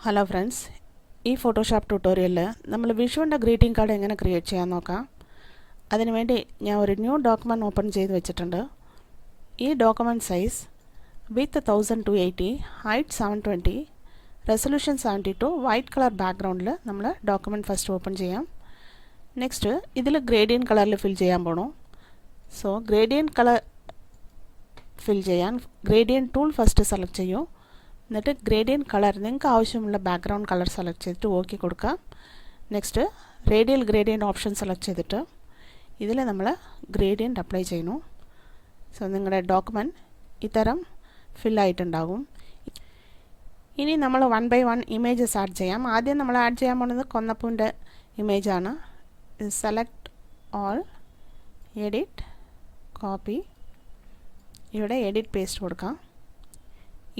Hello friends, ഈ Photoshop ട്യൂട്ടോറിയലിൽ നമ്മൾ വിഷുവിൻ്റെ ഗ്രീറ്റിംഗ് കാർഡ് എങ്ങനെ ക്രിയേറ്റ് ചെയ്യാൻ നോക്കാം. അതിനുവേണ്ടി ഞാൻ ഒരു ന്യൂ ഡോക്യുമെൻറ്റ് ഓപ്പൺ ചെയ്ത് വെച്ചിട്ടുണ്ട്. ഈ ഡോക്യുമെൻറ്റ് സൈസ് വിത്ത് 1280, ഹൈറ്റ് 720, റെസൊല്യൂഷൻ 72, വൈറ്റ് കളർ ബാക്ക്ഗ്രൗണ്ടിൽ നമ്മൾ ഡോക്യുമെൻറ്റ് ഫസ്റ്റ് ഓപ്പൺ ചെയ്യാം. നെക്സ്റ്റ് ഇതിൽ ഗ്രേഡിയൻറ്റ് കളറിൽ ഫിൽ ചെയ്യാൻ പോകണം. സോ ഗ്രേഡിയൻറ്റ് കളർ ഫിൽ ചെയ്യാൻ ഗ്രേഡിയൻറ്റ് ടൂൾ ഫസ്റ്റ് സെലക്ട് ചെയ്യൂ. എന്നിട്ട് ഗ്രേഡിയൻറ്റ് കളർ നിങ്ങൾക്ക് ആവശ്യമുള്ള ബാക്ക്ഗ്രൗണ്ട് കളർ സെലക്ട് ചെയ്തിട്ട് ഓക്കെ കൊടുക്കാം. Next radial gradient option select ചെയ്തിട്ട് ഇതിൽ നമ്മൾ ഗ്രേഡിയൻറ്റ് അപ്ലൈ ചെയ്യണു. സോ നിങ്ങളുടെ ഡോക്യുമെൻറ്റ് ഇത്തരം ഫില്ലായിട്ടുണ്ടാകും. ഇനി നമ്മൾ 1 by 1 ഇമേജസ് ആഡ് ചെയ്യാം. ആദ്യം നമ്മൾ ആഡ് ചെയ്യാൻ പോകുന്നത് കൊന്നപ്പൂവിൻ്റെ ഇമേജാണ്. സെലക്ട് ഓൾ, എഡിറ്റ്, കോപ്പി, ഇവിടെ എഡിറ്റ് പേസ്റ്റ് കൊടുക്കാം.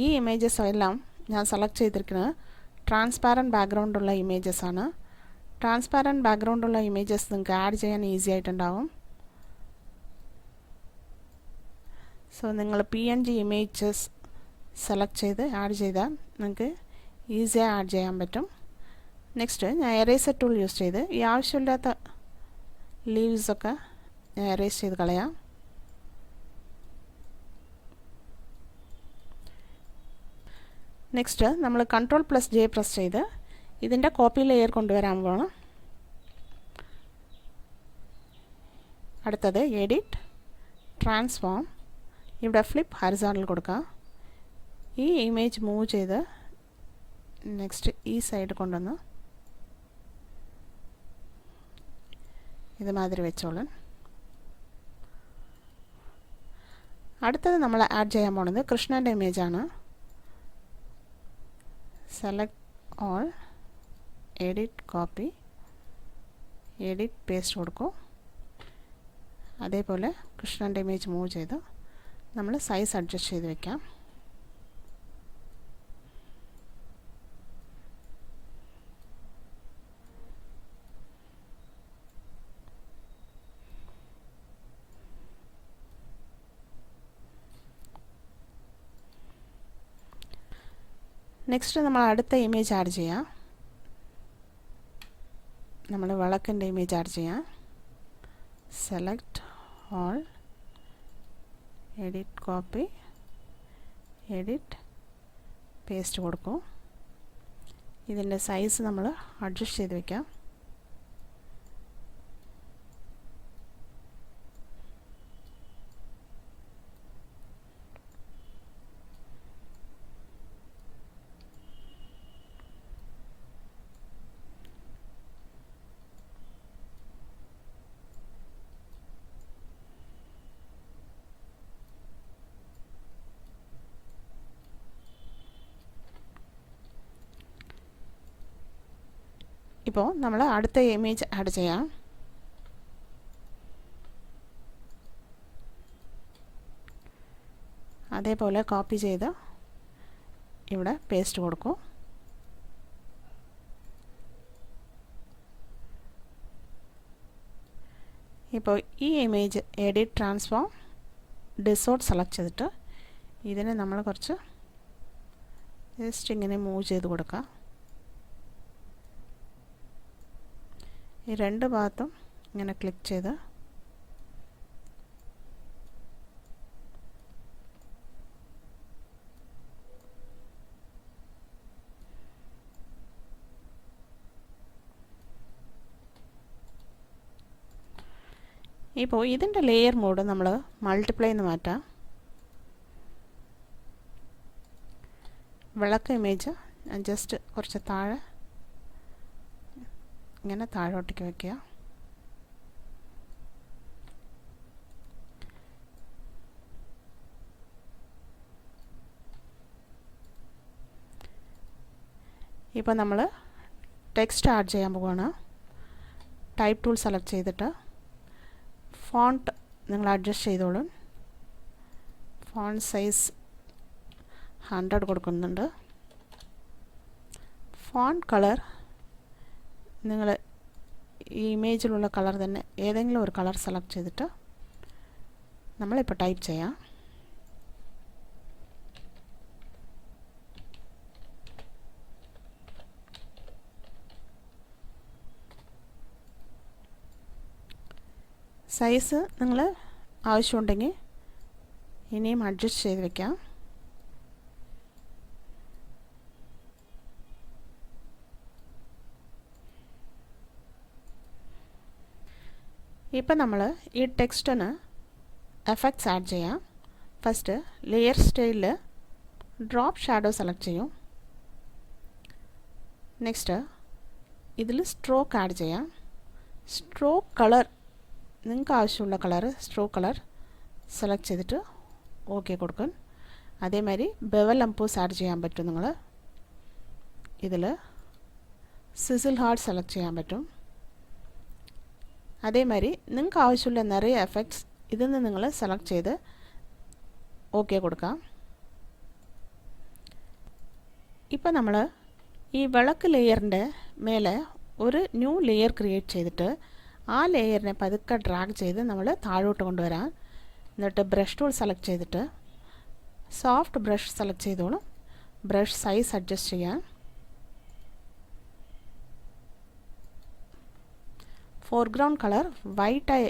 ഈ ഇമേജസ് എല്ലാം ഞാൻ സെലക്ട് ചെയ്തിരിക്കുന്നത് ട്രാൻസ്പാരൻറ്റ് ബാക്ക്ഗ്രൗണ്ടുള്ള ഇമേജസ് ആണ്. ട്രാൻസ്പാരൻറ്റ് ബാക്ക്ഗ്രൗണ്ടുള്ള ഇമേജസ് നിങ്ങൾക്ക് ആഡ് ചെയ്യാൻ ഈസി ആയിട്ടുണ്ടാകും. സോ നിങ്ങൾ PNG ഇമേജസ് സെലക്ട് ചെയ്ത് ആഡ് ചെയ്താൽ നിങ്ങൾക്ക് ഈസിയായി ആഡ് ചെയ്യാൻ പറ്റും. നെക്സ്റ്റ് ഞാൻ എറേസർ ടൂൾ യൂസ് ചെയ്ത് ഈ ആവശ്യമില്ലാത്ത ലീവ്സൊക്കെ ഞാൻ എറേസ് ചെയ്ത് കളയാം. നെക്സ്റ്റ് നമ്മൾ Ctrl+J പ്രസ് ചെയ്ത് ഇതിൻ്റെ കോപ്പി ലെയർ കൊണ്ടുവരാൻ പോകണം. അടുത്തത് എഡിറ്റ്, ട്രാൻസ്ഫോം, ഇവിടെ ഫ്ലിപ്പ് ഹൊറിസോണ്ടൽ കൊടുക്കുക. ഈ ഇമേജ് മൂവ് ചെയ്ത് നെക്സ്റ്റ് ഈ സൈഡ് കൊണ്ടുവന്ന് ഇതുമാതിരി വെച്ചോളൂ. അടുത്തത് നമ്മൾ ആഡ് ചെയ്യാൻ പോകുന്നത് കൃഷ്ണൻ്റെ ഇമേജാണ്. Select all, edit, copy, edit, paste കൊടുക്കും. അതേപോലെ കൃഷ്ണൻ്റെ ഇമേജ് മൂവ് ചെയ്ത് നമ്മൾ സൈസ് അഡ്ജസ്റ്റ് ചെയ്ത് വയ്ക്കാം. നെക്സ്റ്റ് നമ്മൾ അടുത്ത ഇമേജ് ആഡ് ചെയ്യാം. നമ്മൾ വിളക്കിൻ്റെ ഇമേജ് ആഡ് ചെയ്യാം. Select all, edit, copy, edit, paste കൊടുക്കും. ഇതിൻ്റെ സൈസ് നമ്മൾ അഡ്ജസ്റ്റ് ചെയ്ത് വയ്ക്കാം. ഇപ്പോൾ നമ്മൾ അടുത്ത ഇമേജ് ആഡ് ചെയ്യാം. അതേപോലെ കോപ്പി ചെയ്ത് ഇവിടെ പേസ്റ്റ് കൊടുക്കും. ഇപ്പോൾ ഈ ഇമേജ് എഡിറ്റ്, ട്രാൻസ്ഫോം, ഡിസോർട്ട് സെലക്ട് ചെയ്തിട്ട് ഇതിനെ നമ്മൾ കുറച്ച് ജസ്റ്റ് ഇങ്ങനെ മൂവ് ചെയ്ത് കൊടുക്കുക. ഈ രണ്ട് ഭാഗത്തും ഇങ്ങനെ ക്ലിക്ക് ചെയ്ത് ഇപ്പോൾ ഇതിൻ്റെ ലെയർ മോഡ് നമ്മൾ മൾട്ടിപ്ലൈ എന്ന് മാറ്റാം. വിളക്ക് ഇമേജ് ജസ്റ്റ് കുറച്ച് താഴെ ഇങ്ങനെ താഴോട്ടേക്ക് വയ്ക്കുക. ഇപ്പോൾ നമ്മൾ ടെക്സ്റ്റ് ആഡ് ചെയ്യാൻ പോവുകയാണ്. ടൈപ്പ് ടൂൾ സെലക്ട് ചെയ്തിട്ട് ഫോണ്ട് നിങ്ങൾ അഡ്ജസ്റ്റ് ചെയ്തോളും. ഫോണ്ട് സൈസ് 100 കൊടുക്കുന്നുണ്ട്. ഫോണ്ട് കളർ നിങ്ങൾ ഈ ഇമേജിലുള്ള കളർ തന്നെ ഏതെങ്കിലും ഒരു കളർ സെലക്ട് ചെയ്തിട്ട് നമ്മളിപ്പോൾ ടൈപ്പ് ചെയ്യാം. സൈസ് നിങ്ങൾ ആവശ്യമുണ്ടെങ്കിൽ ഇനിയും അഡ്ജസ്റ്റ് ചെയ്ത് വെക്കാം. ഇപ്പം നമ്മൾ ഈ ടെക്സ്റ്റിന് എഫക്ട്സ് ആഡ് ചെയ്യാം. ഫസ്റ്റ് ലെയർ സ്റ്റൈലിൽ ഡ്രോപ്പ് ഷാഡോ സെലക്ട് ചെയ്യും. നെക്സ്റ്റ് ഇതിൽ സ്ട്രോക്ക് ആഡ് ചെയ്യാം. സ്ട്രോക്ക് കളർ നിങ്ങൾക്ക് ആവശ്യമുള്ള കളർ സ്ട്രോക്ക് കളർ സെലക്ട് ചെയ്തിട്ട് ഓക്കെ കൊടുക്കും. അതേമാതിരി ബെവൽ ലംപൂസ് ആഡ് ചെയ്യാൻ പറ്റും. നിങ്ങൾ ഇതിൽ സിസിൽ ഹാർട്ട് സെലക്ട് ചെയ്യാൻ പറ്റും. അതേമാതിരി നിങ്ങൾക്ക് ആവശ്യമുള്ള നിറയെ എഫക്ട്സ് ഇതിൽ നിന്ന് നിങ്ങൾ സെലക്ട് ചെയ്ത് ഓക്കെ കൊടുക്കാം. ഇപ്പം നമ്മൾ ഈ വിളക്ക് ലെയറിൻ്റെ മേലെ ഒരു ന്യൂ ലെയർ ക്രിയേറ്റ് ചെയ്തിട്ട് ആ ലെയറിനെ പതുക്കെ ഡ്രാഗ് ചെയ്ത് നമ്മൾ താഴോട്ട് കൊണ്ടുവരാം. എന്നിട്ട് ബ്രഷ് ടൂൾ സെലക്ട് ചെയ്തിട്ട് സോഫ്റ്റ് ബ്രഷ് സെലക്ട് ചെയ്തോളും. ബ്രഷ് സൈസ് അഡ്ജസ്റ്റ് ചെയ്യാം. ഫോർഗ്രൗണ്ട് കളർ വൈറ്റായി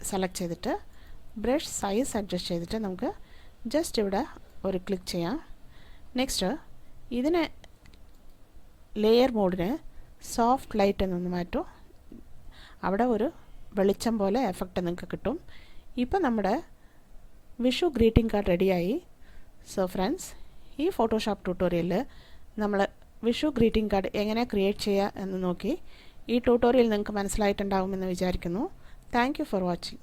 സെലക്ട് ചെയ്തിട്ട് ബ്രഷ് സൈസ് അഡ്ജസ്റ്റ് ചെയ്തിട്ട് നമുക്ക് ജസ്റ്റ് ഇവിടെ ഒരു ക്ലിക്ക് ചെയ്യാം. നെക്സ്റ്റ് ഇതിനെ ലെയർ മോഡിന് സോഫ്റ്റ് ലൈറ്റ് എന്നൊന്ന് മാറ്റും. അവിടെ ഒരു വെളിച്ചം പോലെ എഫക്റ്റ് നിങ്ങൾക്ക് കിട്ടും. ഇപ്പം നമ്മുടെ വിഷു ഗ്രീറ്റിംഗ് കാർഡ് റെഡിയായി. സോ ഫ്രണ്ട്സ്, ഈ ഫോട്ടോഷോപ്പ് ട്യൂട്ടോറിയലിൽ നമ്മൾ വിഷു ഗ്രീറ്റിംഗ് കാർഡ് എങ്ങനെ ക്രിയേറ്റ് ചെയ്യുക എന്ന് നോക്കി. ഈ ട്യൂട്ടോറിയൽ നിങ്ങൾക്ക് മനസ്സിലായിട്ടുണ്ടാകുമെന്ന് വിചാരിക്കുന്നു. Thank you for watching.